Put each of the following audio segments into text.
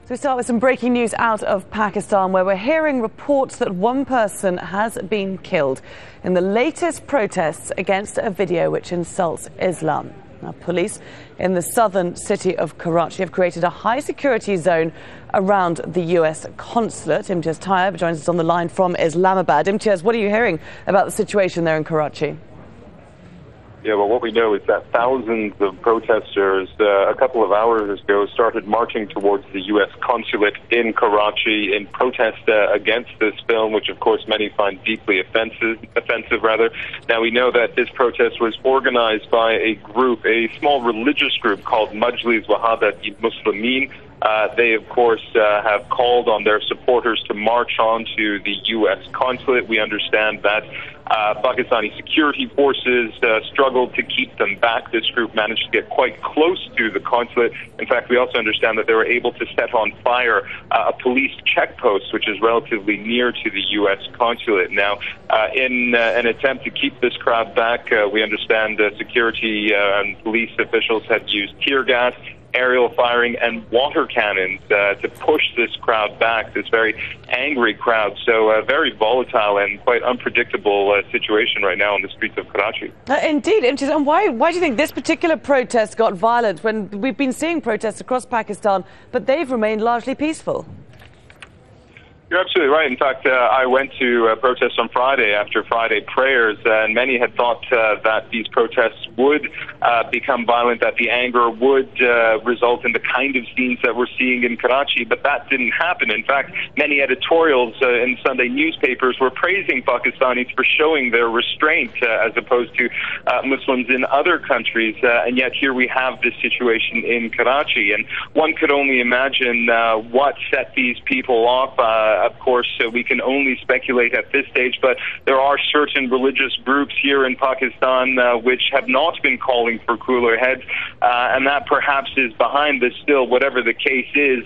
So we start with some breaking news out of Pakistan, where we're hearing reports that one person has been killed in the latest protests against a video which insults Islam. Now, police in the southern city of Karachi have created a high-security zone around the US consulate. Imtiaz Tyab joins us on the line from Islamabad. Imtiaz, what are you hearing about the situation there in Karachi? Yeah, well, what we know is that thousands of protesters a couple of hours ago started marching towards the U.S. consulate in Karachi in protest against this film, which, of course, many find deeply offensive. Now, we know that this protest was organized by a group, a small religious group called Majlis Muslimin. They, of course, have called on their supporters to march on to the U.S. consulate. We understand that Pakistani security forces struggled to keep them back. This group managed to get quite close to the consulate. In fact, we also understand that they were able to set on fire a police checkpost, which is relatively near to the U.S. consulate. Now, in an attempt to keep this crowd back, we understand security and police officials had used tear gas, aerial firing, and water cannons to push this crowd back, this very angry crowd. So a very volatile and quite unpredictable situation right now on the streets of Karachi. Indeed. And why do you think this particular protest got violent when we've been seeing protests across Pakistan, but they've remained largely peaceful? You're absolutely right. In fact, I went to a protest on Friday after Friday prayers, and many had thought that these protests would become violent, that the anger would result in the kind of scenes that we're seeing in Karachi, but that didn't happen. In fact, many editorials in Sunday newspapers were praising Pakistanis for showing their restraint as opposed to Muslims in other countries, and yet here we have this situation in Karachi, and one could only imagine what set these people off. Of course, we can only speculate at this stage, but there are certain religious groups here in Pakistan which have not been calling for cooler heads, and that perhaps is behind this still. Whatever the case is,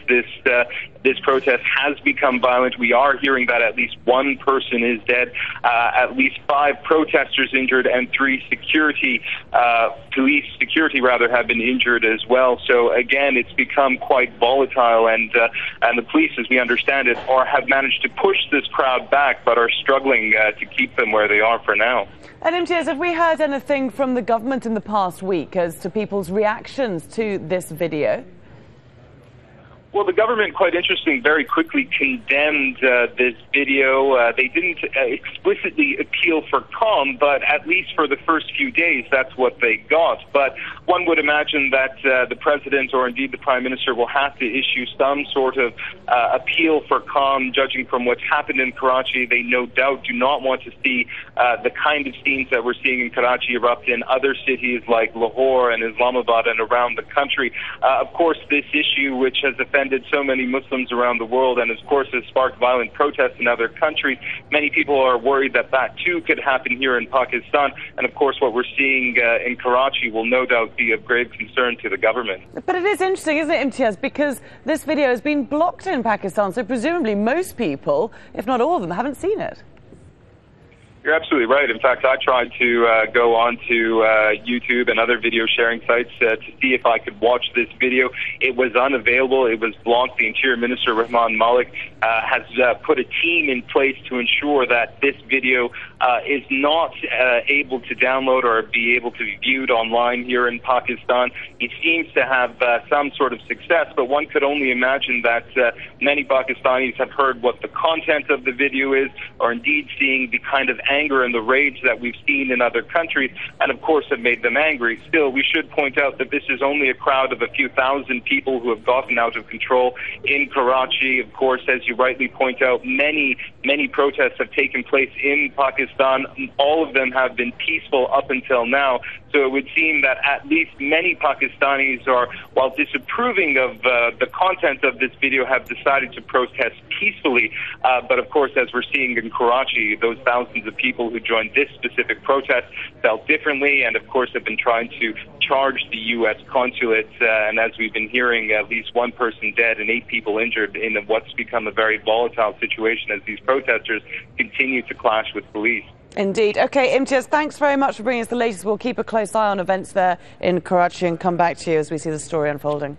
this protest has become violent. We are hearing that at least one person is dead, at least 5 protesters injured, and 3 police security have been injured as well. So again, it's become quite volatile, and the police, as we understand it, have managed to push this crowd back, but are struggling to keep them where they are for now. And Imtiaz, have we heard anything from the government in the past week as to people's reactions to this video? Well, the government, quite interesting, very quickly condemned this video. They didn't explicitly appeal for calm, but at least for the first few days, that's what they got. But one would imagine that the president or indeed the prime minister will have to issue some sort of appeal for calm, judging from what's happened in Karachi. They no doubt do not want to see the kind of scenes that we're seeing in Karachi erupt in other cities like Lahore and Islamabad and around the country. Of course, this issue, which has offended so many Muslims around the world and, of course, has sparked violent protests in other countries, many people are worried that that too could happen here in Pakistan. And, of course, what we're seeing in Karachi will no doubt be of grave concern to the government. But it is interesting, isn't it, Imtiaz, because this video has been blocked in Pakistan, so presumably most people, if not all of them, haven't seen it. You're absolutely right. In fact, I tried to go on to YouTube and other video sharing sites to see if I could watch this video. It was unavailable. It was blocked. The Interior Minister, Rahman Malik, has put a team in place to ensure that this video is not able to download or be able to be viewed online here in Pakistan. It seems to have some sort of success, but one could only imagine that many Pakistanis have heard what the content of the video is, or indeed seeing the kind of anger and the rage that we've seen in other countries, and of course have made them angry. Still, we should point out that this is only a crowd of a few thousand people who have gotten out of control in Karachi. Of course, as you rightly point out, many protests have taken place in Pakistan. All of them have been peaceful up until now. So it would seem that at least many Pakistanis are, while disapproving of the content of this video, have decided to protest peacefully. But of course, as we're seeing in Karachi, those thousands of people who joined this specific protest felt differently and, of course, have been trying to charge the U.S. consulate. And as we've been hearing, at least one person dead and 8 people injured in what's become a very volatile situation as these protesters continue to clash with police. Indeed. OK, Imtiaz, thanks very much for bringing us the latest. We'll keep a close eye on events there in Karachi and come back to you as we see the story unfolding.